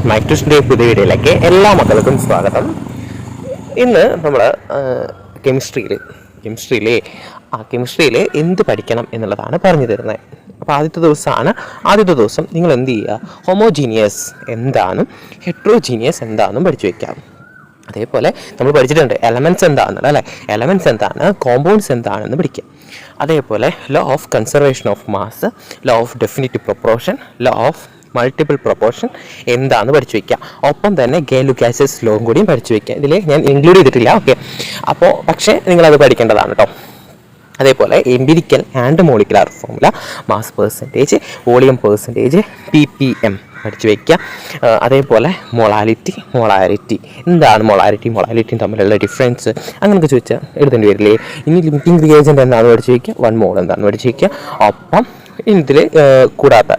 മൈക്ടൂസിൻ്റെ പുതിയ വീഡിയോയിലേക്ക് എല്ലാ മക്കൾക്കും സ്വാഗതം. ഇന്ന് നമ്മൾ കെമിസ്ട്രിയിൽ എന്ത് പഠിക്കണം എന്നുള്ളതാണ് പറഞ്ഞു തരുന്നത്. അപ്പോൾ ആദ്യത്തെ ദിവസം നിങ്ങൾ എന്ത് ചെയ്യുക, ഹോമോജീനിയസ് എന്താണെന്നും ഹെട്രോജീനിയസ് എന്താണെന്നും പഠിച്ചു വയ്ക്കാം. അതേപോലെ നമ്മൾ പഠിച്ചിട്ടുണ്ട് എലമെൻറ്റ്സ് എന്താണെന്ന്, അല്ലേ? എലമെൻറ്റ്സ് എന്താണ്, കോമ്പൗണ്ട്സ് എന്താണെന്ന് പഠിക്കുക. അതേപോലെ law of conservation of mass, law of definite proportion, law of multiple proportion എന്താണെന്ന് പഠിച്ചു വയ്ക്കുക. ഒപ്പം തന്നെ ഗേ-ലുക്കാസസ് ലോയും കൂടിയും പഠിച്ചു വയ്ക്കുക. ഇതിൽ ഞാൻ ഇൻക്ലൂഡ് ചെയ്തിട്ടില്ല, ഓക്കെ. അപ്പോൾ പക്ഷേ നിങ്ങളത് പഠിക്കേണ്ടതാണ് കേട്ടോ. അതേപോലെ empirical and molecular formula, mass percentage, volume percentage, PPM പഠിച്ചു വയ്ക്കുക. അതേപോലെ മൊളാരിറ്റി എന്താണ്, മൊളാരിറ്റിയും തമ്മിലുള്ള ഡിഫറൻസ് അങ്ങനെയൊക്കെ ചോദിച്ചാൽ എഴുതേണ്ടി വരില്ലേ. ഇനി ലിമിറ്റിംഗ് റിയേജൻറ്റ് എന്താണെന്ന് പഠിച്ചു വയ്ക്കുക, 1 മോൾ എന്താണെന്ന് പഠിച്ചു വയ്ക്കുക. ഒപ്പം ഇതിൽ കൂടാത്ത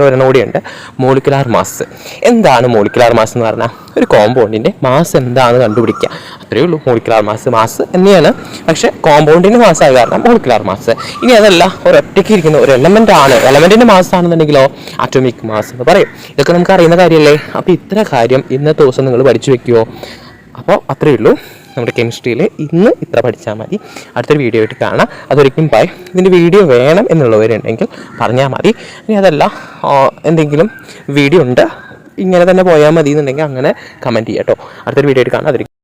ഒരെണ്ണം കൂടിയുണ്ട്, മോളിക്കുലാർ മാസ്. എന്താണ് മോളിക്കുലാർ മാസ് എന്ന് പറഞ്ഞാൽ ഒരു കോമ്പൗണ്ടിൻ്റെ മാസ് എന്താണെന്ന് കണ്ടുപിടിക്കുക, അത്രയേ ഉള്ളൂ. മോളിക്കുലാർ മാസ് തന്നെയാണ്, പക്ഷേ കോമ്പൗണ്ടിൻ്റെ മാസ് ആയ കാരണം മോളിക്കുലാർ മാസ്. ഇനി അതല്ല, ഒരൊറ്റയ്ക്ക് ഇരിക്കുന്ന ഒരു എലമെൻറ്റിൻ്റെ മാസ് ആണെന്നുണ്ടെങ്കിലോ അറ്റോമിക് മാസ് എന്ന് പറയും. ഇതൊക്കെ നമുക്ക് അറിയുന്ന കാര്യമല്ലേ. അപ്പോൾ ഇത്ര കാര്യം ഇന്നത്തെ ദിവസം നിങ്ങൾ പഠിച്ചു വെക്കുമോ? അപ്പോൾ അത്രയേ ഉള്ളൂ. നമ്മുടെ കെമിസ്ട്രിയിൽ ഇന്ന് ഇത്ര പഠിച്ചാൽ മതി. അടുത്തൊരു വീഡിയോ ആയിട്ട് കാണാം. അതൊരിക്കലും ബൈ. ഇതിൻ്റെ വീഡിയോ വേണം എന്നുള്ളവരുണ്ടെങ്കിൽ പറഞ്ഞാൽ മതി. ഇനി അതല്ല, എന്തെങ്കിലും വീഡിയോ ഉണ്ട് ഇങ്ങനെ തന്നെ പോയാൽ മതി എന്നുണ്ടെങ്കിൽ അങ്ങനെ കമൻറ്റ് ചെയ്യാം കേട്ടോ. അടുത്തൊരു വീഡിയോ ആയിട്ട് കാണാം. അതൊരിക്കലും